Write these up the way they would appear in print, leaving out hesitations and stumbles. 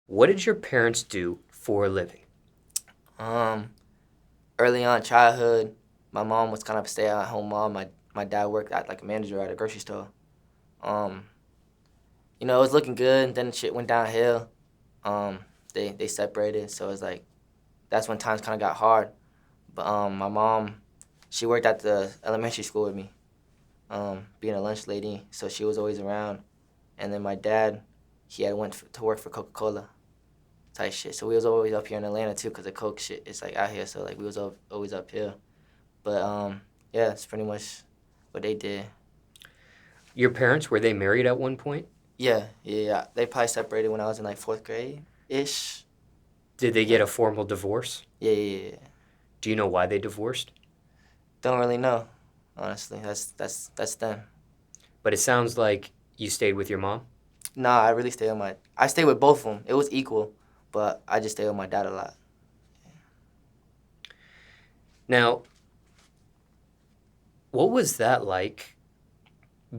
What did your parents do for a living? Early on childhood, my mom was kind of a stay-at-home mom. My dad worked at like a manager at a grocery store. Um, it was looking good. Then shit went downhill. Um, they separated, so it's like that's when times kind of got hard. But my mom, she worked at the elementary school with me, being a lunch lady, so she was always around. And then my dad, he had went to work for Coca-Cola type shit. So we was always up here in Atlanta too, cause the Coke shit is like out here. So like we was always up here. But yeah, it's pretty much what they did. Your parents, were they married at one point? Yeah. They probably separated when I was in like 4th grade ish. Did they get a formal divorce? Yeah. Do you know why they divorced? Don't really know, honestly. That's them. But it sounds like you stayed with your mom? Nah, I really I stayed with both of them. It was equal, but I just stayed with my dad a lot. Now, what was that like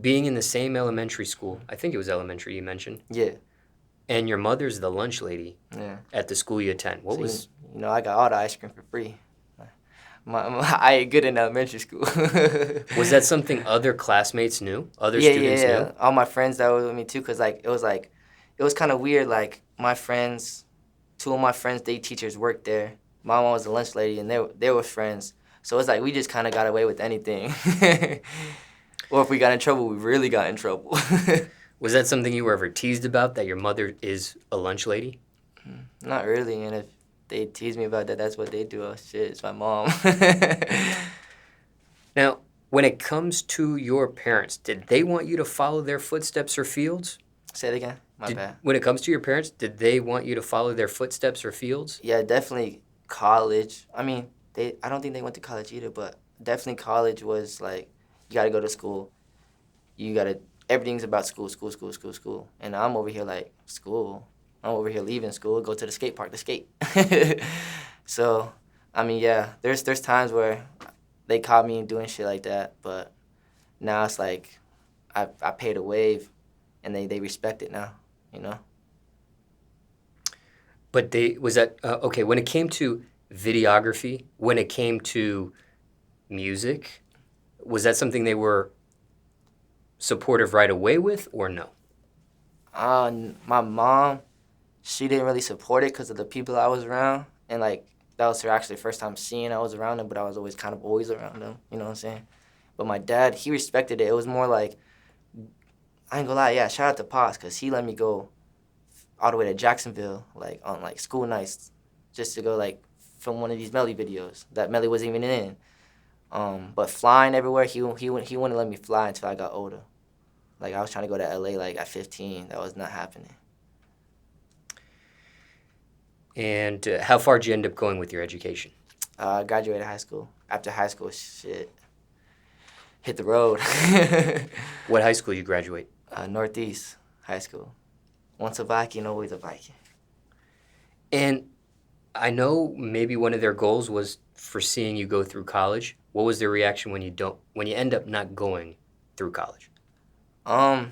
being in the same elementary school? I think it was elementary you mentioned. Yeah. And your mother's the lunch lady Yeah. at the school you attend. What So, was... I got all the ice cream for free. I ate good in elementary school. Was that something other classmates knew? Other Yeah, students knew? All my friends that were with me too, cause it was kind of weird. Like my friends, two of my friends, they teachers worked there. My mom was a lunch lady, and they were friends. So it's like we just kind of got away with anything. Or if we got in trouble, we really got in trouble. Was that something you were ever teased about, that your mother is a lunch lady? Not really, and if they tease me about that, that's what they do. Oh shit, it's my mom. Now, when it comes to your parents, did they want you to follow their footsteps or fields? Say it again. My bad. When it comes to your parents, did they want you to follow their footsteps or fields? Yeah, definitely college. I mean, I don't think they went to college either, but definitely college was like, you gotta go to school. Everything's about school, school, school, school, school. And I'm over here like, school? I'm over here leaving school, go to the skate park to skate. So, I mean, yeah, there's times where they caught me doing shit like that, but now it's like, I paid a wave, and they respect it now, you know? But okay, when it came to videography, when it came to music, was that something they were supportive right away with, or no? My mom, she didn't really support it because of the people I was around, and like that was her actually first time seeing I was around them, but I was always around them. You know what I'm saying? But my dad, he respected it. It was more like, I ain't gonna lie, yeah, shout out to Pops, because he let me go all the way to Jacksonville, like on like school nights, just to go like film one of these Melly videos that Melly wasn't even in. But flying everywhere, he wouldn't let me fly until I got older. Like I was trying to go to LA like at 15, that was not happening. And how far did you end up going with your education? I graduated high school. After high school, shit, hit the road. What high school you graduate? Northeast High School. Once a Viking, always a Viking. And I know maybe one of their goals was for seeing you go through college. What was their reaction when you end up not going through college? I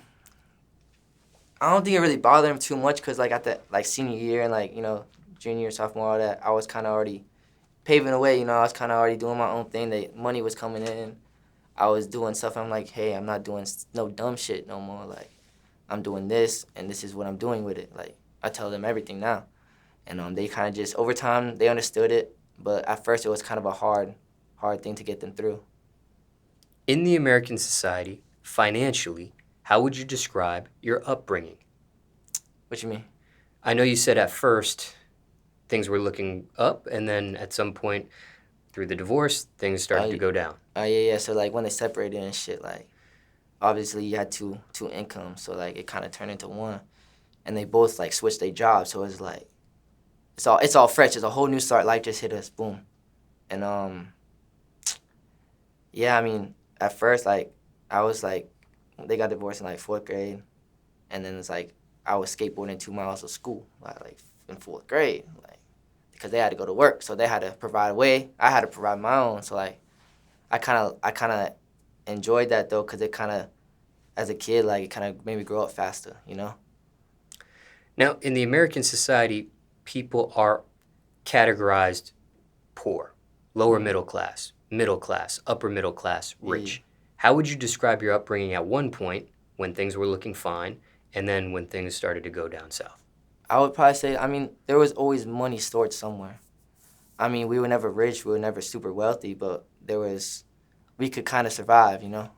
don't think it really bothered them too much because like at the like senior year and like junior, sophomore, all that, I was kind of already paving the way. I was kind of already doing my own thing. The money was coming in. I was doing stuff. I'm like, hey, I'm not doing no dumb shit no more. Like, I'm doing this, and this is what I'm doing with it. Like, I tell them everything now. And they kind of just, over time, they understood it. But at first, it was kind of a hard thing to get them through. In the American society, financially, how would you describe your upbringing? What you mean? I know you said at first things were looking up, and then at some point through the divorce, things started to go down. Yeah. So, like, when they separated and shit, like, obviously you had two incomes. So, like, it kind of turned into one. And they both, like, switched their jobs. So, it's like, it's all fresh. It's a whole new start. Life just hit us. Boom. And, yeah, I mean, at first, like, I was, like, they got divorced in, like, 4th grade. And then it's, like, I was skateboarding 2 miles of school, like, in 4th grade. Like, because they had to go to work. So they had to provide a way. I had to provide my own. So, like, I kind of enjoyed that, though, because it kind of, as a kid, like, it kind of made me grow up faster, Now, in the American society, people are categorized poor, lower middle class, upper middle class, rich. Yeah. How would you describe your upbringing at one point when things were looking fine and then when things started to go down south? I would probably say, I mean, there was always money stored somewhere. I mean, we were never rich, we were never super wealthy, but we could kind of survive, you know?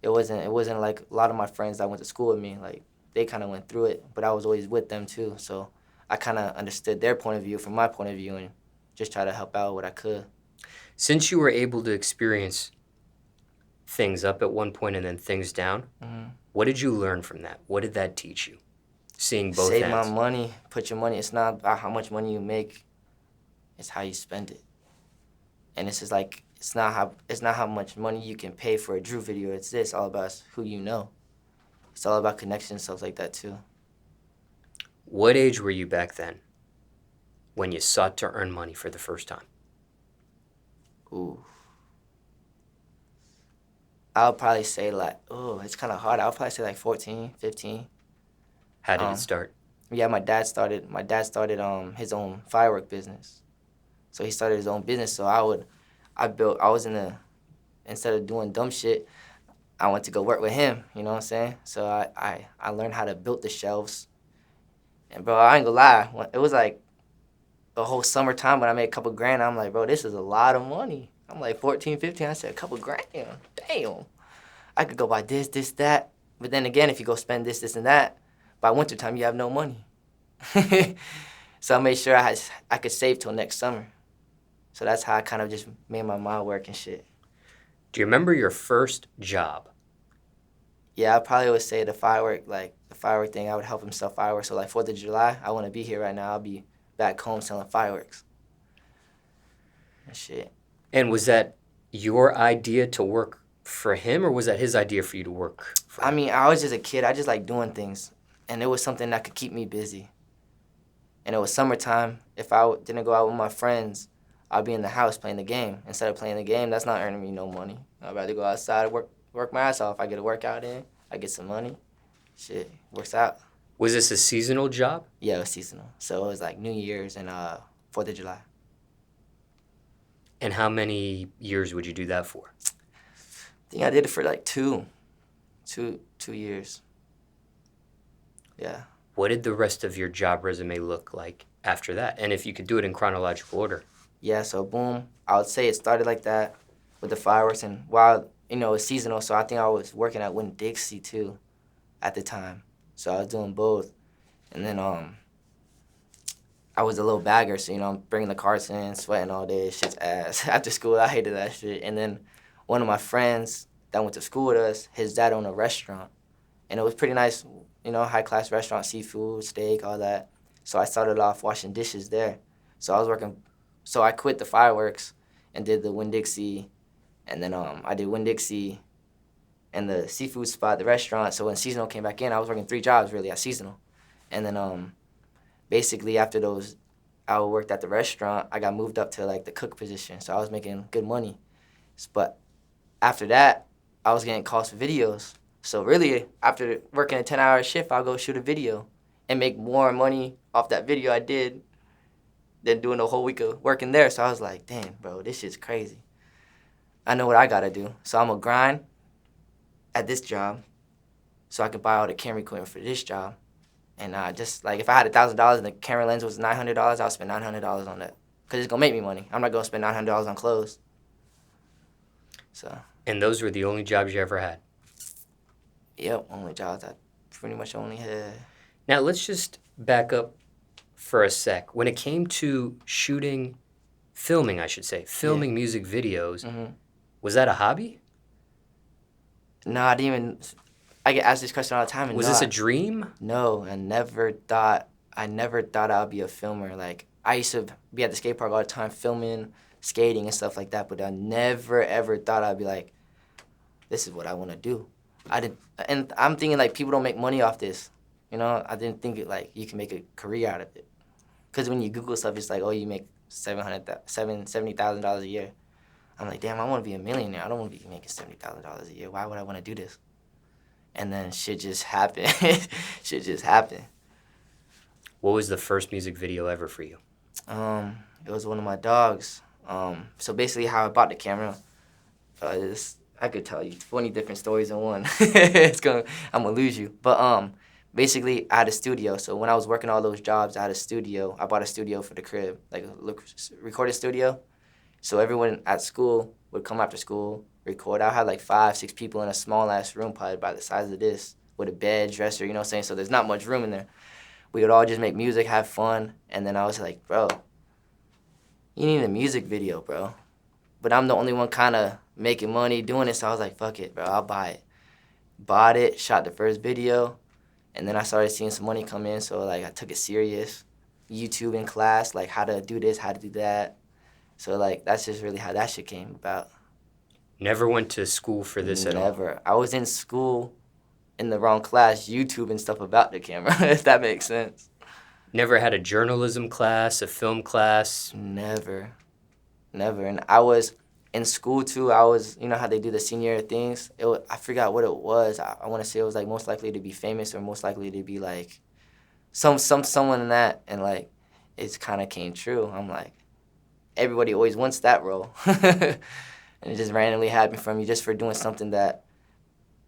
It wasn't like a lot of my friends that went to school with me, like, they kind of went through it, but I was always with them too, so I kind of understood their point of view from my point of view and just try to help out what I could. Since you were able to experience things up at one point and then things down, what did you learn from that? What did that teach you? Seeing both Save ends. my money, put your money, it's not about how much money you make, it's how you spend it. And it's just like, it's not how much money you can pay for a Drew video, it's all about who you know. It's all about connections, stuff like that too. What age were you back then when you sought to earn money for the first time? Ooh. I'll probably say like, it's kind of hard. I'll probably say like 14, 15. How did it start? Yeah, my dad started his own firework business. So he started his own business. So instead of doing dumb shit, I went to go work with him, you know what I'm saying? So I learned how to build the shelves. And bro, I ain't gonna lie, it was like the whole summertime when I made a couple grand, I'm like, bro, this is a lot of money. I'm like 14, 15, I said a couple grand, damn. I could go buy this, that. But then again, if you go spend this, and that, by wintertime, you have no money. So I made sure I could save till next summer. So that's how I kind of just made my mind work and shit. Do you remember your first job? Yeah, I probably would say the firework thing, I would help him sell fireworks. So like 4th of July, I wouldn't be here right now. I'll be back home selling fireworks. And shit. And was that your idea to work for him, or was that his idea for you to work for him? I mean, I was just a kid. I just like doing things. And it was something that could keep me busy. And it was summertime. If I didn't go out with my friends, I'd be in the house playing the game. Instead of playing the game, that's not earning me no money. I'd rather go outside and work my ass off. I get a workout in, I get some money. Shit, works out. Was this a seasonal job? Yeah, it was seasonal. So it was like New Year's and 4th of July. And how many years would you do that for? I think I did it for like two years. Yeah. What did the rest of your job resume look like after that? And if you could do it in chronological order. Yeah, so boom, I would say it started like that with the fireworks. And while, it was seasonal, so I think I was working at Winn-Dixie too at the time. So I was doing both. And then I was a little bagger, so, I'm bringing the carts in, sweating all day, shit's ass. After school, I hated that shit. And then one of my friends that went to school with us, his dad owned a restaurant. And it was pretty nice, high-class restaurant, seafood, steak, all that. So I started off washing dishes there. So I quit the fireworks and did the Winn-Dixie. And then I did Winn-Dixie and the seafood spot, the restaurant. So when seasonal came back in, I was working 3 jobs really at seasonal. And then basically after I worked at the restaurant, I got moved up to like the cook position. So I was making good money. But after that, I was getting calls for videos. So really, after working a 10-hour shift, I'll go shoot a video and make more money off that video I did than doing the whole week of working there. So I was like, damn, bro, this shit's crazy. I know what I gotta do. So I'm gonna grind at this job so I can buy all the camera equipment for this job. And just like if I had $1,000 and the camera lens was $900, I'll spend $900 on that. Because it's gonna make me money. I'm not gonna spend $900 on clothes. So. And those were the only jobs you ever had? Yep, only jobs I pretty much only had. Now let's just back up for a sec. When it came to filming music videos, was that a hobby? No, I didn't even. I get asked this question all the time. And was this a dream? No, I never thought I'd be a filmer. Like, I used to be at the skate park all the time filming, skating and stuff like that, but I never ever thought I'd be like, this is what I want to do. And I'm thinking like people don't make money off this. I didn't think you can make a career out of it. Because when you Google stuff, it's like, oh, you make $70,000 a year. I'm like, damn, I want to be a millionaire. I don't want to be making $70,000 a year. Why would I want to do this? And then shit just happened. Shit just happened. What was the first music video ever for you? It was one of my dogs. So basically how I bought the camera, I could tell you 20 different stories in one. I'm gonna lose you. But basically I had a studio. So when I was working all those jobs, I had a studio. I bought a studio for the crib, like a recording studio. So everyone at school would come after school, record. I had like 5, 6 people in a small ass room, probably about the size of this, with a bed, dresser, you know what I'm saying? So there's not much room in there. We would all just make music, have fun, and then I was like, bro, you need a music video, bro. But I'm the only one kind of making money doing it, so I was like, fuck it, bro, I'll buy it. Bought it, shot the first video, and then I started seeing some money come in, so like I took it serious. YouTube in class, like how to do this, how to do that. So like that's just really how that shit came about. Never went to school for this at all? Never. I was in school in the wrong class, YouTube and stuff about the camera, if that makes sense. Never had a journalism class, a film class? Never. And I was in school too. I was, you know how they do the senior things? I forgot what it was. I want to say it was like most likely to be famous or most likely to be like someone in that. And like, it's kind of came true. I'm like, everybody always wants that role. And it just randomly happened for me just for doing something that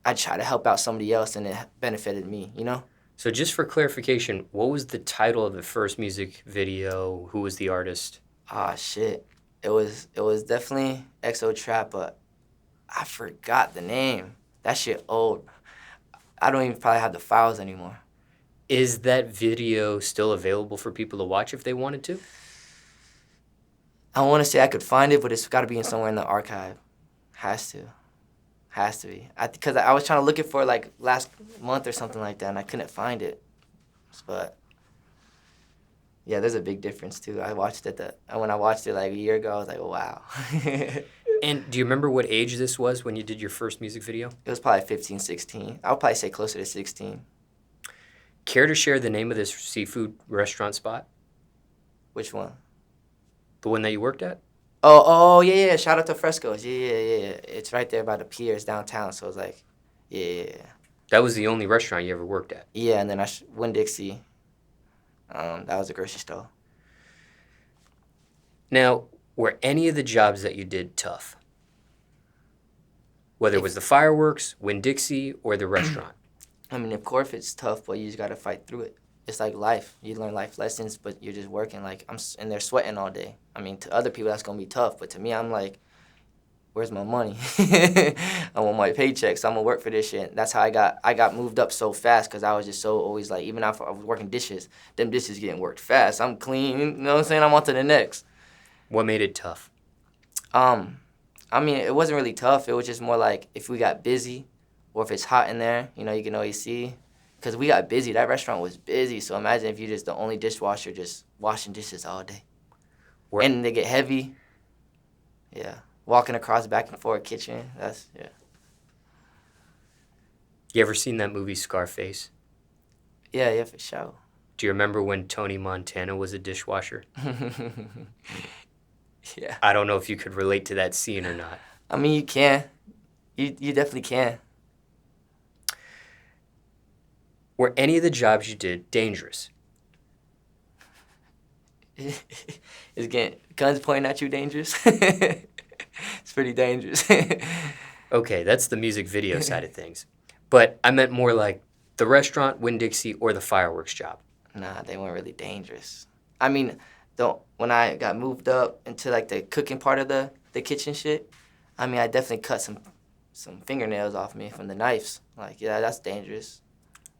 I try to help out somebody else and it benefited me, you know? So just for clarification, what was the title of the first music video? Who was the artist? Ah, shit. It was definitely XO Trap, but I forgot the name. That shit old. I don't even probably have the files anymore. Is that video still available for people to watch if they wanted to? I want to say I could find it, but it's got to be in somewhere in the archive. Has to be. Because I was trying to look it for like last month or something like that, and I couldn't find it. But yeah, there's a big difference too. When I watched it like a year ago, I was like, oh, wow. And do you remember what age this was when you did your first music video? It was probably 15, 16. I would probably say closer to 16. Care to share the name of this seafood restaurant spot? Which one? The one that you worked at? Oh, yeah. Shout out to Fresco's. Yeah. It's right there by the piers downtown. So it's like, yeah. That was the only restaurant you ever worked at? Yeah, and then Winn-Dixie. That was a grocery store. Now, were any of the jobs that you did tough? Whether it was the fireworks, Winn-Dixie, or the restaurant? I mean, of course it's tough, but you just got to fight through it. It's like life. You learn life lessons, but you're just working. Like, I'm in there sweating all day. I mean, to other people, that's going to be tough. But to me, I'm like, where's my money? I want my paycheck, so I'm going to work for this shit. That's how I got moved up so fast because I was just so always like, even if I was working dishes, them dishes getting worked fast. I'm clean, you know what I'm saying? I'm on to the next. What made it tough? I mean, it wasn't really tough. It was just more like if we got busy or if it's hot in there, you know, you can always see. Because we got busy. That restaurant was busy. So imagine if you're just the only dishwasher just washing dishes all day. And they get heavy. Yeah. Walking across back and forth kitchen. Yeah. You ever seen that movie Scarface? Yeah, for sure. Do you remember when Tony Montana was a dishwasher? Yeah. I don't know if you could relate to that scene or not. I mean, you can. You definitely can. Were any of the jobs you did dangerous? Is getting guns pointing at you dangerous? It's pretty dangerous. Okay, that's the music video side of things. But I meant more like the restaurant, Winn-Dixie, or the fireworks job. Nah, they weren't really dangerous. I mean, when I got moved up into like the cooking part of the kitchen shit, I mean, I definitely cut some fingernails off me from the knives. Like, yeah, that's dangerous.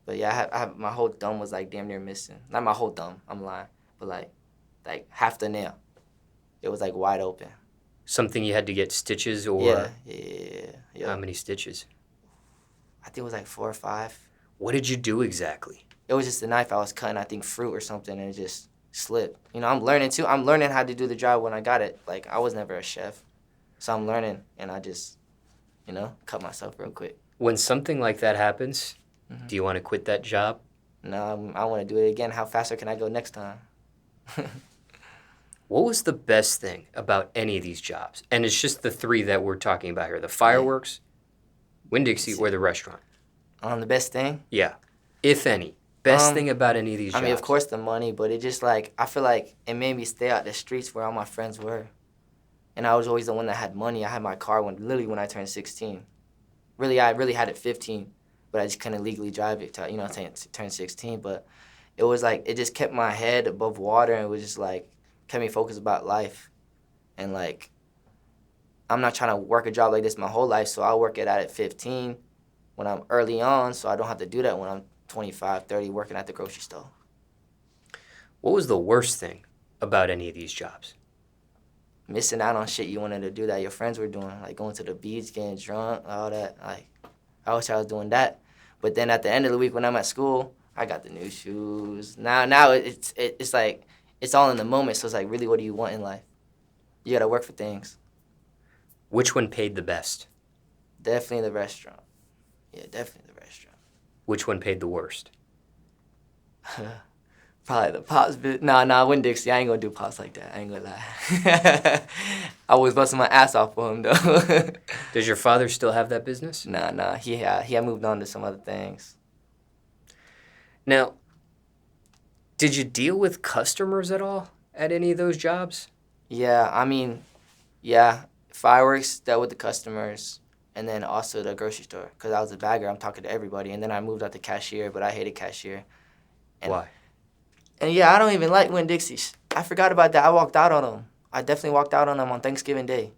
But yeah, I have my whole thumb was like damn near missing. Not my whole thumb, I'm lying, but like half the nail. It was like wide open. Something you had to get stitches or? Yeah. How many stitches? I think it was like 4 or 5. What did you do exactly? It was just a knife I was cutting, I think fruit or something, and it just slipped. You know, I'm learning too. I'm learning how to do the job when I got it. Like, I was never a chef. So I'm learning, and I just, you know, cut myself real quick. When something like that happens, do you want to quit that job? No, I want to do it again. How faster can I go next time? What was the best thing about any of these jobs? And it's just the 3 that we're talking about here. The fireworks, Winn-Dixie, or the restaurant. The best thing? Yeah, if any. Best thing about any of these jobs? I mean, of course the money, but it just like, I feel like it made me stay out the streets where all my friends were. And I was always the one that had money. I had my car when I turned 16. Really, I really had it 15, but I just couldn't legally drive it to turn 16. But it was like, it just kept my head above water, and it was just like, kept me focused about life. And like, I'm not trying to work a job like this my whole life, so I'll work it out at 15 when I'm early on, so I don't have to do that when I'm 25, 30, working at the grocery store. What was the worst thing about any of these jobs? Missing out on shit you wanted to do that your friends were doing, like going to the beach, getting drunk, all that. Like, I wish I was doing that. But then at the end of the week when I'm at school, I got the new shoes. Now it's like, it's all in the moment, so it's like, really, what do you want in life? You gotta work for things. Which one paid the best? Definitely the restaurant. Yeah, definitely the restaurant. Which one paid the worst? Probably the Pops. Nah, Winn-Dixie. I ain't gonna do Pops like that. I ain't gonna lie. I was busting my ass off for him, though. Does your father still have that business? Nah. He had moved on to some other things. Now, did you deal with customers at all at any of those jobs? Yeah, I mean, yeah. Fireworks, dealt with the customers, and then also the grocery store. Because I was a bagger, I'm talking to everybody. And then I moved out to cashier, but I hated cashier. Why? And yeah, I don't even like Winn-Dixie. I forgot about that. I walked out on them. I definitely walked out on them on Thanksgiving Day.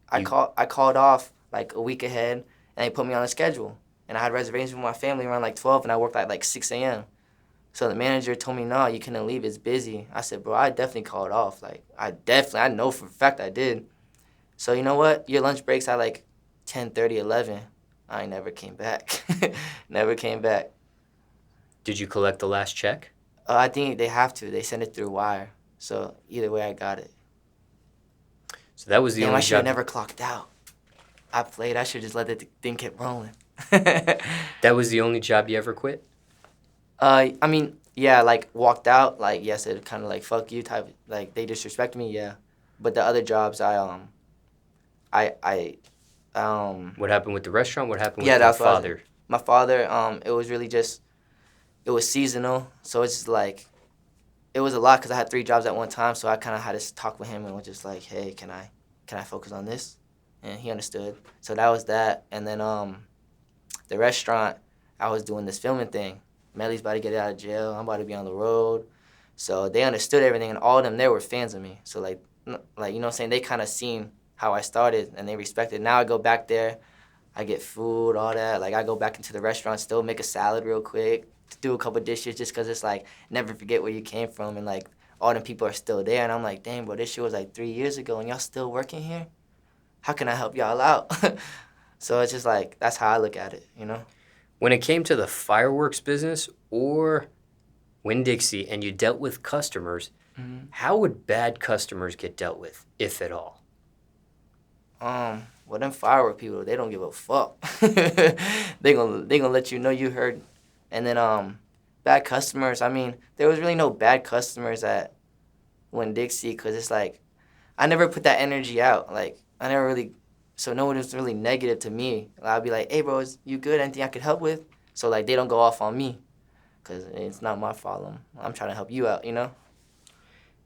I called off like a week ahead, and they put me on a schedule. And I had reservations with my family around like 12, and I worked at like 6 a.m. So the manager told me, no, you couldn't leave. It's busy. I said, bro, I definitely called off. Like, I know for a fact I did. So you know what? Your lunch breaks at like 10:30, 11. I never came back. Never came back. Did you collect the last check? I think they have to. They send it through wire. So either way, I got it. So that was the only I should have job. never clocked out. I played. I should just let the thing keep rolling. That was the only job you ever quit? I mean, yeah, like walked out. Like, yes, it kind of like fuck you type. Like they disrespect me. Yeah, but the other jobs, I What happened with the restaurant? What happened with yeah, your that's father? My father. It was really just. It was seasonal, so it's just like, it was a lot because I had 3 jobs at one time. So I kind of had to talk with him and was just like, hey, can I focus on this? And he understood. So that was that. And then the restaurant, I was doing this filming thing. Melly's about to get out of jail. I'm about to be on the road. So they understood everything, and all of them there were fans of me. So like you know what I'm saying? They kind of seen how I started, and they respected. Now I go back there, I get food, all that. Like I go back into the restaurant, still make a salad real quick, do a couple dishes just because it's like, never forget where you came from, and like all them people are still there. And I'm like, dang, bro, this shit was like 3 years ago, and y'all still working here? How can I help y'all out? So it's just like, that's how I look at it, you know? When it came to the fireworks business or Winn-Dixie and you dealt with customers, how would bad customers get dealt with, if at all? Well, them firework people, they don't give a fuck. they gonna let you know you heard. And then bad customers, I mean, there was really no bad customers at Winn-Dixie because it's like, I never put that energy out. Like, I never really, so no one was really negative to me. I'd be like, hey, bro, is you good? Anything I could help with? So, like, they don't go off on me because it's not my fault. I'm trying to help you out, you know?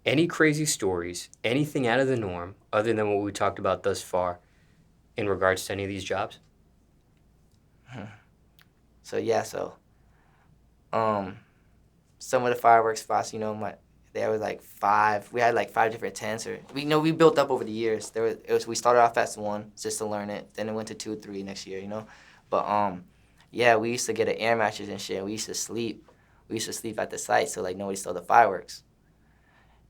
Any crazy stories, anything out of the norm, other than what we talked about thus far, in regards to any of these jobs? So, yeah, some of the fireworks spots, you know, there was like 5. We had like 5 different tents. We built up over the years. We started off as 1 just to learn it. Then it went to 2, 3 next year, you know? But, yeah, we used to get an air mattress and shit. We used to sleep. We used to sleep at the site so, like, nobody stole the fireworks.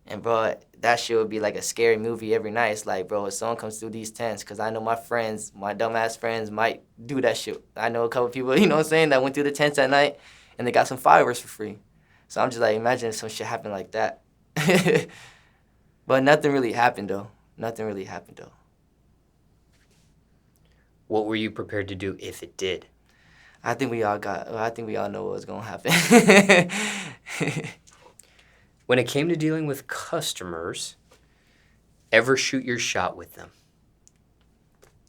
And, bro, that shit would be like a scary movie every night. It's like, bro, if someone comes through these tents, because I know my friends, my dumbass friends, might do that shit. I know a couple people, you know what I'm saying, that went through the tents at night, and they got some fireworks for free. So I'm just like, imagine if some shit happened like that. But nothing really happened, though. What were you prepared to do if it did? I think we all know what was going to happen. When it came to dealing with customers, ever shoot your shot with them?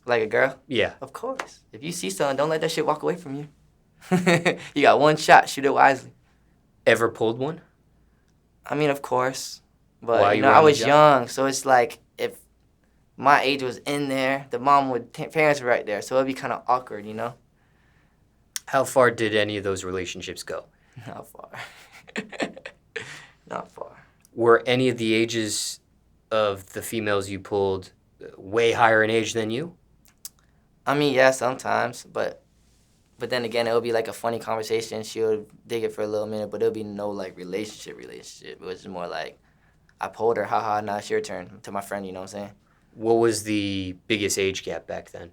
Like a girl? Yeah. Of course. If you see something, don't let that shit walk away from you. You got one shot. Shoot it wisely. Ever pulled one? I mean, of course, but While you you know, were I on the was job? young, so it's like if my age was in there, the parents were right there, so it'd be kind of awkward, you know. How far did any of those relationships go? Not far. Not far. Were any of the ages of the females you pulled way higher in age than you? I mean, yeah, sometimes, but then again, it would be like a funny conversation. She would dig it for a little minute, but it would be no like relationship. It was just more like I pulled her, haha, now it's your turn to my friend, you know what I'm saying? What was the biggest age gap back then?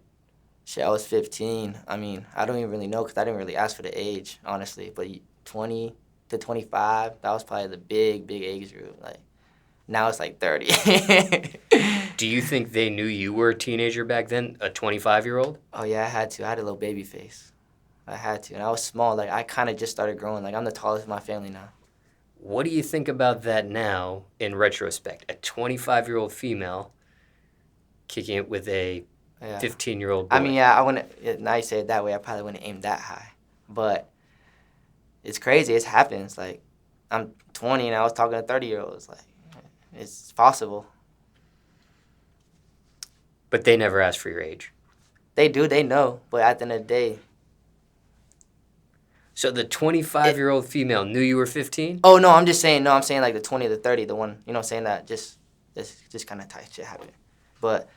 Shit, I was 15. I mean, I don't even really know because I didn't really ask for the age, honestly. But 20 to 25, that was probably the big age group. Like, now it's like 30. Do you think they knew you were a teenager back then, a 25-year-old? Oh, yeah, I had to. I had a little baby face. I had to. And I was small. Like, I kind of just started growing. Like, I'm the tallest in my family now. What do you think about that now in retrospect? A 25-year-old female kicking it with a Yeah. 15-year-old boy. I mean, yeah, I wouldn't, now you say it that way, I probably wouldn't aim that high. But it's crazy. It happens. Like, I'm 20 and I was talking to 30-year-olds. Like, it's possible. But they never asked for your age. They do. They know. But at the end of the day. So the 25-year-old female knew you were 15? Oh, no, I'm just saying, no, I'm saying like the 20 to 30, the one, you know what I'm saying, that just kind of tight shit happened. But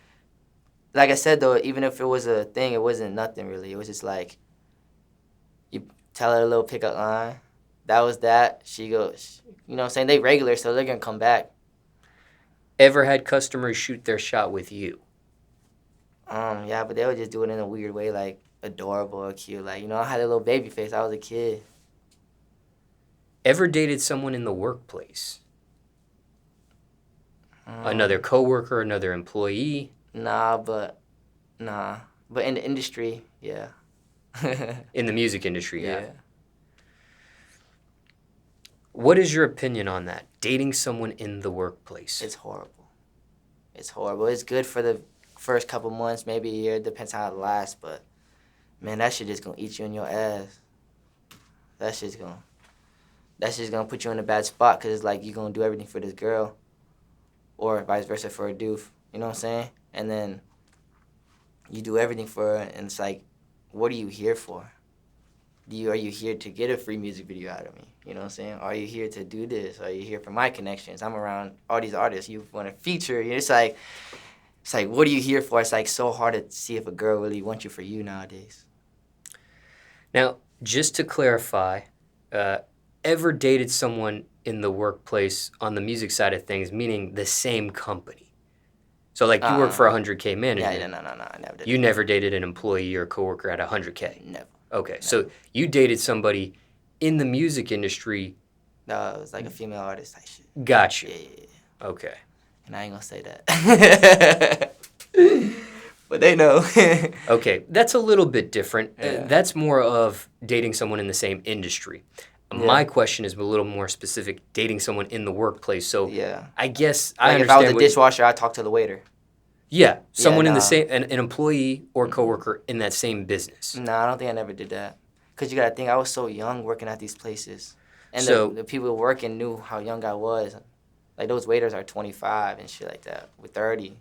like I said, though, even if it was a thing, it wasn't nothing really. It was just like, you tell her a little pickup line. That was that. She goes, you know what I'm saying? They regular, so they're going to come back. Ever had customers shoot their shot with you? Yeah, but they would just do it in a weird way, like adorable or cute. Like, you know, I had a little baby face. I was a kid. Ever dated someone in the workplace? Another coworker, another employee? Nah. But in the industry, yeah. In the music industry, yeah. Yeah. What is your opinion on that? Dating someone in the workplace? It's horrible. It's horrible. It's good for the first couple months, maybe a year. Depends how it lasts. But, man, that shit just going to eat you in your ass. That's just going to put you in a bad spot because it's like you're going to do everything for this girl or vice versa for a doof. You know what I'm saying? And then you do everything for her, and it's like, what are you here for? Are you here to get a free music video out of me? You know what I'm saying? Are you here to do this? Are you here for my connections? I'm around all these artists. You want to feature. It's like, what are you here for? It's like so hard to see if a girl really wants you for you nowadays. Now, just to clarify, ever dated someone in the workplace on the music side of things, meaning the same company? So, like, you work for a 100K management. Yeah, no, I never did. You never dated an employee or coworker at 100K? Never. Okay, so you dated somebody in the music industry. No, it was like a female artist type shit. Got you. Yeah. Okay. And I ain't gonna say that. But they know. Okay, that's a little bit different. Yeah. That's more of dating someone in the same industry. Yeah. My question is a little more specific, dating someone in the workplace. So Yeah. I guess Like I if understand. I was a dishwasher, I'd talk to the waiter. Yeah, someone in the nah. same, an employee or coworker in that same business. Nah, I don't think I never did that. Because you got to think, I was so young working at these places. And So- the people working knew how young I was. Like, those waiters are 25 and shit like that, with 30.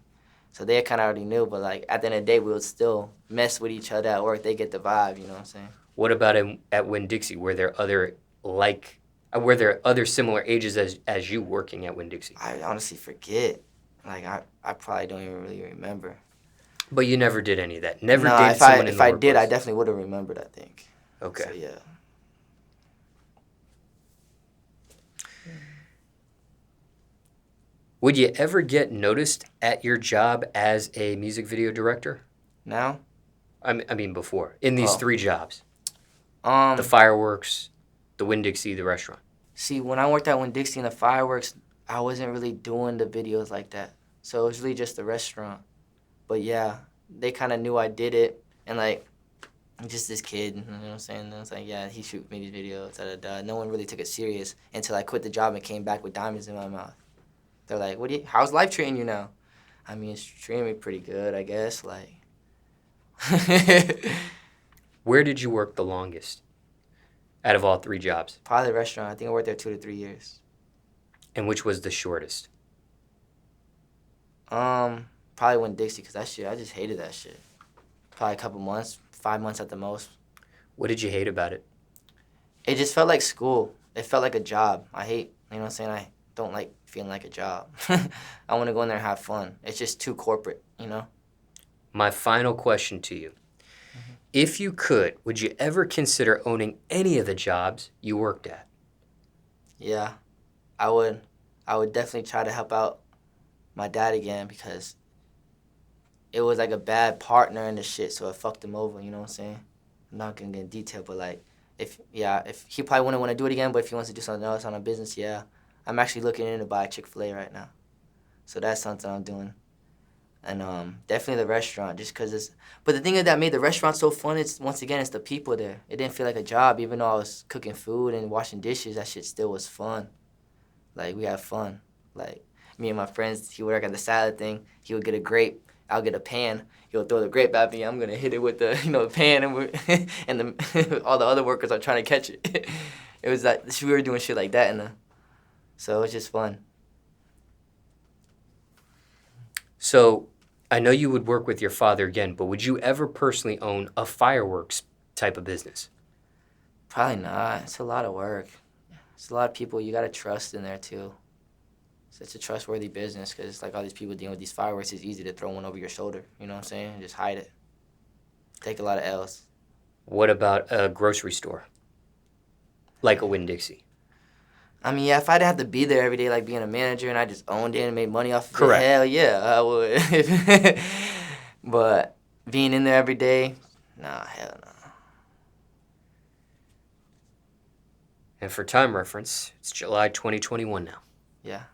So they kind of already knew. But, like, at the end of the day, we would still mess with each other at work. They get the vibe, you know what I'm saying? What about at Winn-Dixie? Were there other similar ages as you working at Winn-Dixie? I honestly forget. Like, I probably don't even really remember. But you never did any of that. Never No, dated someone in the if I did, I workplace. definitely would have remembered, I think. Okay. So, yeah. Would you ever get noticed at your job as a music video director? Now? I mean before. In these 3 jobs. The fireworks, the Winn-Dixie, the restaurant. See, when I worked at Winn-Dixie in the fireworks, I wasn't really doing the videos like that. So it was really just the restaurant. But yeah, they kind of knew I did it. And like, I'm just this kid, you know what I'm saying? And it's like, yeah, he shoots me these videos, da-da-da. No one really took it serious until I quit the job and came back with diamonds in my mouth. They're like, how's life treating you now? I mean, it's treating me pretty good, I guess. Like, Where did you work the longest? out of all 3 jobs? Probably the restaurant. I think I worked there 2 to 3 years. And which was the shortest? Probably Winn-Dixie, because that shit, I just hated that shit. Probably a couple months, 5 months at the most. What did you hate about it? It just felt like school. It felt like a job. I hate, you know what I'm saying? I don't like feeling like a job. I want to go in there and have fun. It's just too corporate, you know? My final question to you. If you could, would you ever consider owning any of the jobs you worked at? Yeah, I would. I would definitely try to help out my dad again because it was like a bad partner in the shit, so it fucked him over, you know what I'm saying? I'm not gonna get in detail, but like, if he probably wouldn't want to do it again, but if he wants to do something else on a business, yeah. I'm actually looking into buy Chick-fil-A right now. So that's something I'm doing. And definitely the restaurant, just because it's... But the thing that made the restaurant so fun is, once again, it's the people there. It didn't feel like a job. Even though I was cooking food and washing dishes, that shit still was fun. Like, we had fun. Like, me and my friends, he would work at the salad thing. He would get a grape. I'll get a pan. He'll throw the grape at me. I'm going to hit it with the, the pan, and, and all the other workers are trying to catch it. It was like, we were doing shit like that. So it was just fun. So I know you would work with your father again, but would you ever personally own a fireworks type of business? Probably not. It's a lot of work. It's a lot of people you got to trust in there, too. So it's a trustworthy business because it's like all these people dealing with these fireworks. It's easy to throw one over your shoulder, you know what I'm saying? And just hide it. Take a lot of L's. What about a grocery store? Like a Winn-Dixie? I mean, yeah, if I didn't have to be there every day, like being a manager, and I just owned it and made money off of Correct. it, hell yeah, I would. But being in there every day, nah, hell no. And for time reference, it's July 2021 now. Yeah.